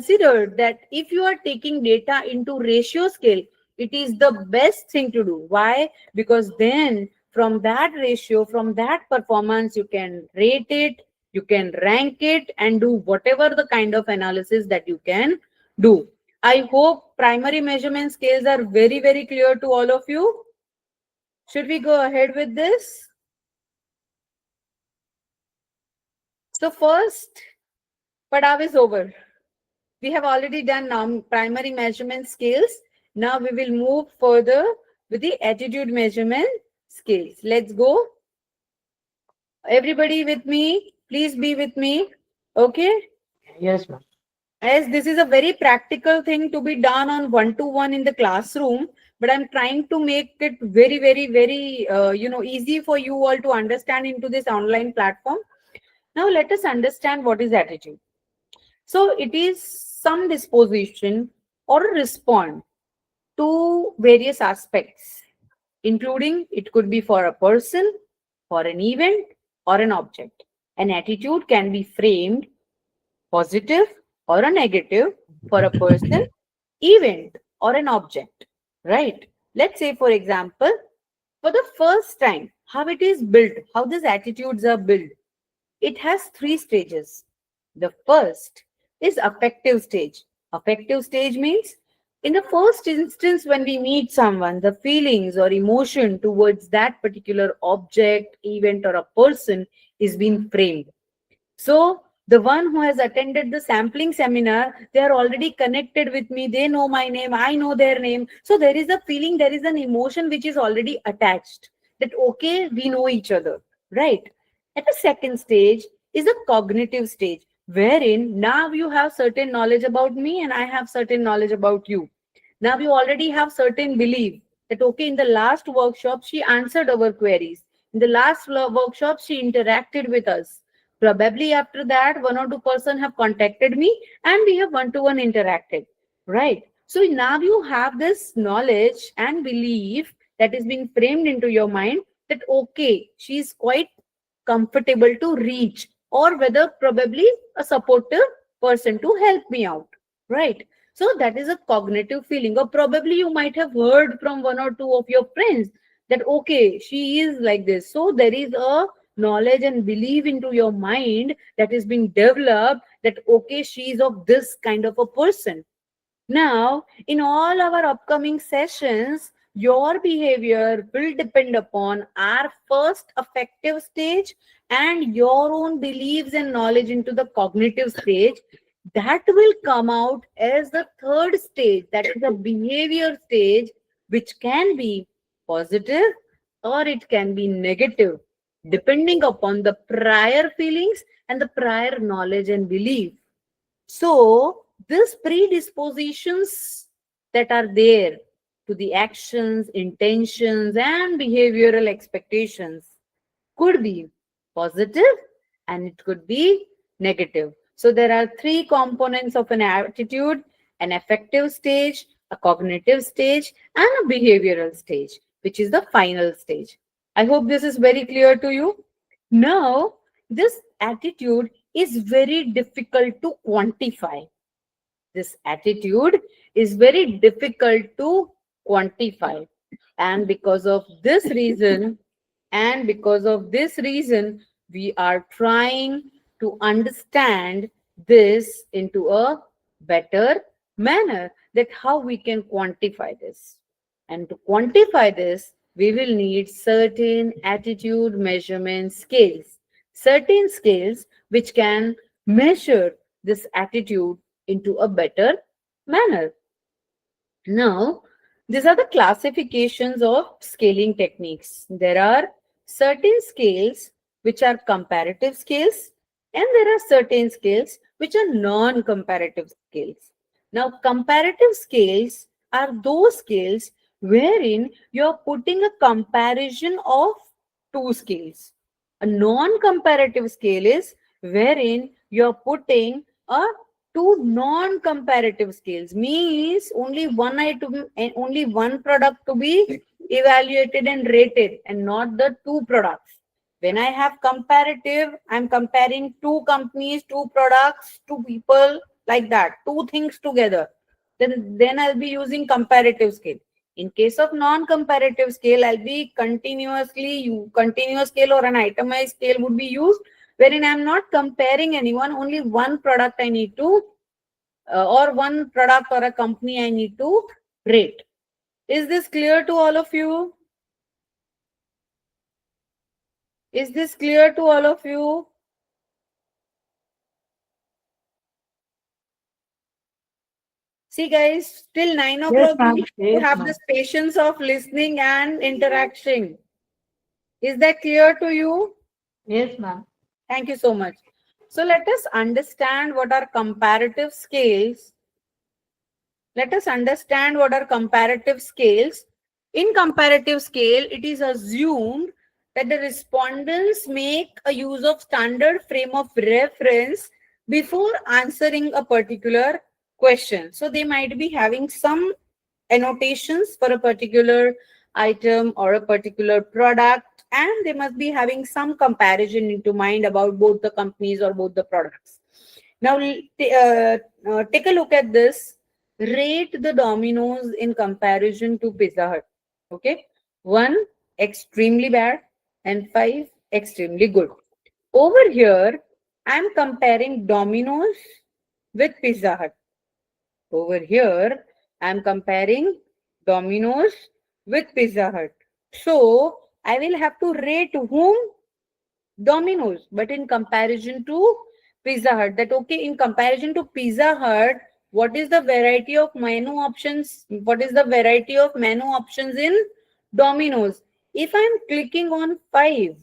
considered that if you are taking data into ratio scale, it is the best thing to do. Why? Because then from that ratio, from that performance, you can rate it, you can rank it, and do whatever the kind of analysis that you can do. I hope primary measurement scales are very, very clear to all of you. Should we go ahead with this? So first, padav is over. We have already done now primary measurement scales. Now we will move further with the attitude measurement scales. Let's go. Everybody with me? Please be with me. Okay. Yes, ma'am. As this is a very practical thing to be done on one-to-one in the classroom, but I'm trying to make it very, very, very, easy for you all to understand into this online platform. Now let us understand what is attitude. So it is some disposition or a response to various aspects, including it could be for a person, for an event, or an object. An attitude can be framed positive or a negative for a person, event, or an object, right? Let's say, for example, for the first time, how it is built, how these attitudes are built. It has three stages. The first is affective stage. Affective stage means in the first instance, when we meet someone, the feelings or emotion towards that particular object, event, or a person is being framed. So the one who has attended the sampling seminar, they are already connected with me. They know my name. I know their name. So there is a feeling, there is an emotion which is already attached that, okay, we know each other, right? At the second stage is a cognitive stage, wherein now you have certain knowledge about me and I have certain knowledge about you. Now you already have certain belief that, okay, in the last workshop, she answered our queries. In the last workshop, she interacted with us. Probably after that, one or two person have contacted me and we have one-to-one interacted, right? So now you have this knowledge and belief that is being framed into your mind that, okay, she is quite comfortable to reach, or whether probably a supportive person to help me out, right? So that is a cognitive feeling. Or probably you might have heard from one or two of your friends that, okay, she is like this. So there is a knowledge and belief into your mind that is being developed that, okay, she is of this kind of a person. Now, in all our upcoming sessions, your behavior will depend upon our first affective stage and your own beliefs and knowledge into the cognitive stage. That will come out as the third stage, that is the behavior stage, which can be positive or it can be negative, depending upon the prior feelings and the prior knowledge and belief. So, these predispositions that are there to the actions, intentions, and behavioral expectations could be positive and it could be negative. So, there are three components of an attitude: an affective stage, a cognitive stage, and a behavioral stage, which is the final stage. I hope this is very clear to you. Now, this attitude is very difficult to quantify. This attitude is very difficult to quantify. And because of this reason, we are trying to understand this into a better manner, that how we can quantify this. And to quantify this, we will need certain attitude measurement scales, certain scales which can measure this attitude into a better manner. Now, these are the classifications of scaling techniques. There are certain scales which are comparative scales, and there are certain scales which are non-comparative scales. Now, comparative scales are those scales wherein you're putting a comparison of two scales. A non-comparative scale is wherein you're putting a two non-comparative scales, means only one item and only one product to be evaluated and rated, and not the two products. When I have comparative, I'm comparing two companies, two products, two people, like that, two things together, then I'll be using comparative scale. In case of non-comparative scale, I'll be continuous scale or an itemized scale would be used, wherein I'm not comparing anyone, only one product I need to, or one product or a company I need to rate. Is this clear to all of you? Is this clear to all of you? See, guys, till 9 Yes, o'clock, ma'am. you Yes, have ma'am. this patience of listening and interaction. Is that clear to you? Yes, ma'am. Thank you so much. So let us understand what are comparative scales. Let us understand what are comparative scales. In comparative scale, it is assumed that the respondents make a use of standard frame of reference before answering a particular question. So they might be having some annotations for a particular item or a particular product, and they must be having some comparison into mind about both the companies or both the products. Now, take a look at this. Rate the Domino's in comparison to Pizza Hut. Okay, 1 extremely bad and 5 extremely good. Over here, I'm comparing Domino's with Pizza Hut. Over here, I'm comparing Domino's with Pizza Hut. So I will have to rate whom? Domino's, but in comparison to Pizza Hut. That okay, in comparison to Pizza Hut, what is the variety of menu options? What is the variety of menu options in Domino's? If I'm clicking on 5,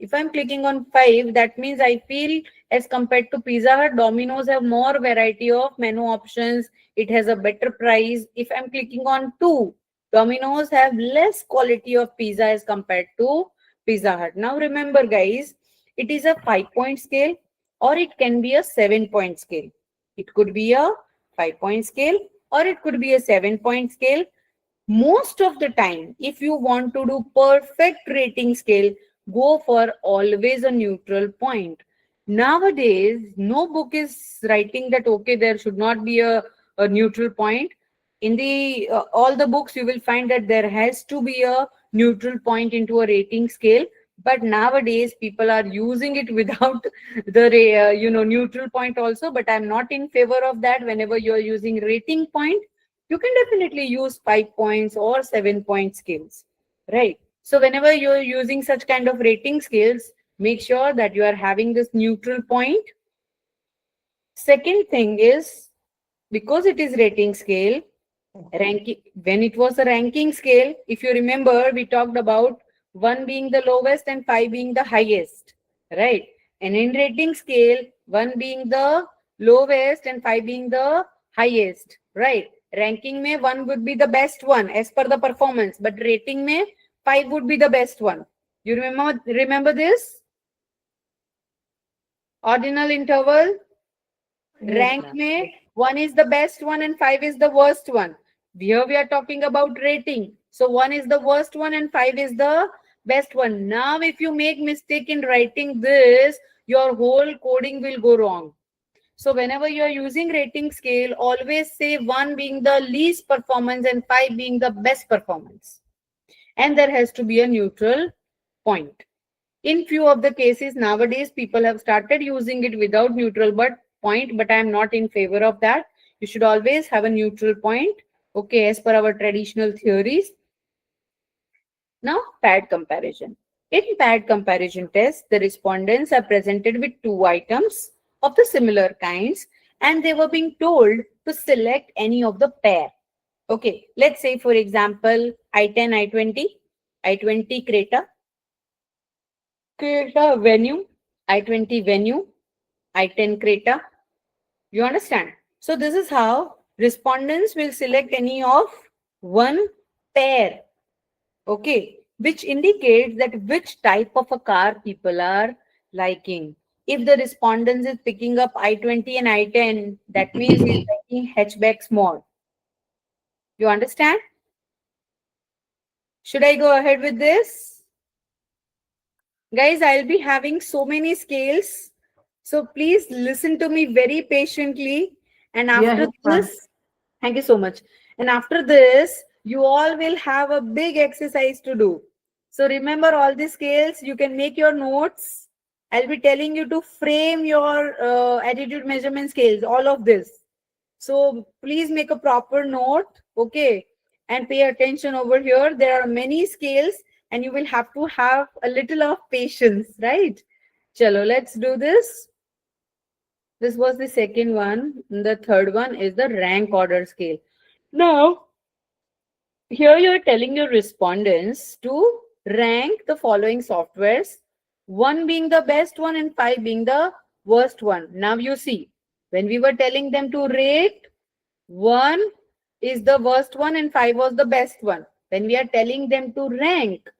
if I'm clicking on 5, that means I feel as compared to Pizza Hut, Domino's have more variety of menu options. It has a better price. If I'm clicking on 2, Domino's have less quality of pizza as compared to Pizza Hut. Now remember guys, it is a 5-point scale or it can be a 7-point scale. It could be a 5-point scale or it could be a 7-point scale. Most of the time, if you want to do perfect rating scale, go for always a neutral point. Nowadays, no book is writing that okay, there should not be a neutral point. In the all the books, you will find that there has to be a neutral point into a rating scale. But nowadays, people are using it without the neutral point also. But I'm not in favor of that. Whenever you are using rating point, you can definitely use 5 points or 7-point scales, right? So whenever you're using such kind of rating scales, make sure that you are having this neutral point. Second thing is, because it is rating scale, ranking, when it was a ranking scale, if you remember, we talked about 1 being the lowest and 5 being the highest, right? And in rating scale, 1 being the lowest and 5 being the highest, right? Ranking mein 1 would be the best one as per the performance, but rating mein 5 would be the best one. You remember this? Ordinal interval. Yes, Rank ma'am. में 1 is the best one and 5 is the worst one. Here we are talking about rating. So 1 is the worst one and 5 is the best one. Now if you make mistake in writing this, your whole coding will go wrong. So whenever you are using rating scale, always say 1 being the least performance and 5 being the best performance. And there has to be a neutral point. In few of the cases nowadays, people have started using it without neutral point, but I am not in favor of that. You should always have a neutral point, okay, as per our traditional theories. Now, paired comparison. In paired comparison test, the respondents are presented with 2 items of the similar kinds, and they were being told to select any of the pair. Okay, let's say, for example, I-10, I-20, I-20 Creta venue, I-20 venue, I-10 Creta. You understand? So this is how respondents will select any of one pair, okay, which indicates that which type of a car people are liking. If the respondents is picking up I-20 and I-10, that means he's liking hatchbacks more. You understand? Should I go ahead with this? Guys, I'll be having so many scales. So please listen to me very patiently. And Yeah, after yes, ma'am. this, thank you so much. And after this, you all will have a big exercise to do. So remember all these scales. You can make your notes. I'll be telling you to frame your attitude measurement scales, all of this. So please make a proper note, okay? And pay attention over here. There are many scales and you will have to have a little of patience, right? Chalo, let's do this. This was the second one. The third one is the rank order scale. Now, here you're telling your respondents to rank the following softwares, one being the best one and five being the worst one. Now you see, when we were telling them to rate, one is the worst one and five was the best one. When we are telling them to rank,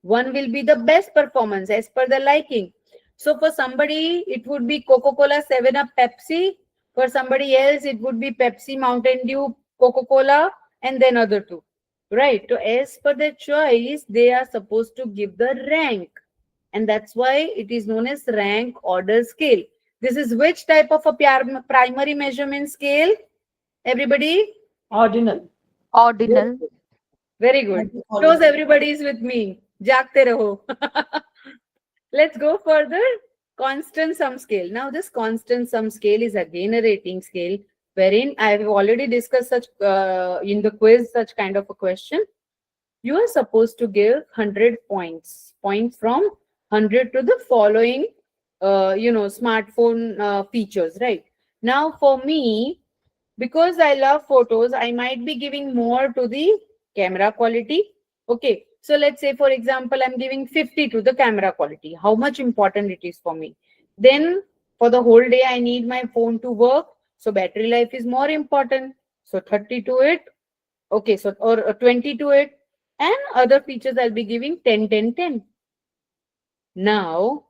one will be the best performance as per the liking. So for somebody, it would be Coca-Cola, 7-Up, Pepsi. For somebody else, it would be Pepsi, Mountain Dew, Coca-Cola, and then other two. Right. So as per their choice, they are supposed to give the rank. And that's why it is known as rank order scale. This is which type of a primary measurement scale? Everybody? Ordinal. Very Ordinal. good. Very good. Like all Shows of them. everybody is with me. Jagte raho. Let's go further. Constant sum scale. Now, this constant sum scale is again a rating scale wherein I have already discussed such in the quiz such kind of a question. You are supposed to give 100 points from 100 to the following, smartphone features, right? Now, for me, because I love photos, I might be giving more to the camera quality. Okay, so let's say, for example, I'm giving 50 to the camera quality. How much important it is for me. Then for the whole day, I need my phone to work. So battery life is more important. So 30 to it. Okay, so or 20 to it. And other features I'll be giving 10, 10, 10. Now,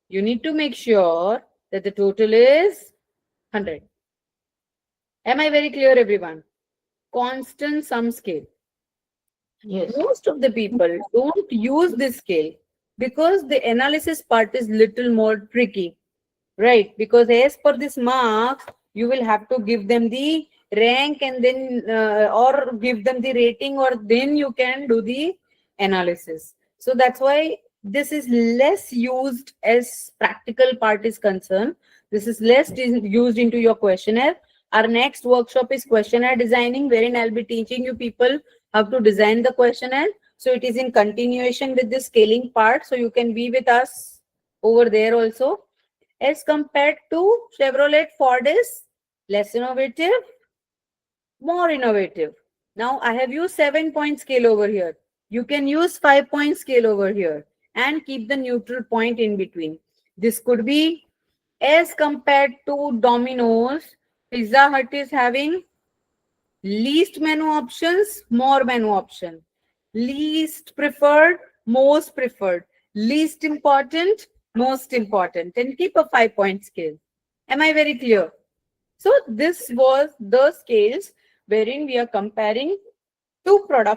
you need to make sure that the total is 100. Am I very clear, everyone? Constant sum scale. Yes. Most of the people don't use this scale because the analysis part is little more tricky, right? Because as per this marks, you will have to give them the rank and then or give them the rating, or then you can do the analysis. So that's why this is less used as practical part is concerned. This is less used into your questionnaire. Our next workshop is questionnaire designing, wherein I'll be teaching you people how to design the questionnaire. So it is in continuation with the scaling part. So you can be with us over there also. As compared to Chevrolet, Ford is less innovative, more innovative. Now I have used 7-point scale over here. You can use 5-point scale over here and keep the neutral point in between. This could be as compared to Domino's. Pizza Hut is having least menu options, more menu option. Least preferred, most preferred. Least important, most important. And keep a 5-point scale. Am I very clear? So this was the scales wherein we are comparing two products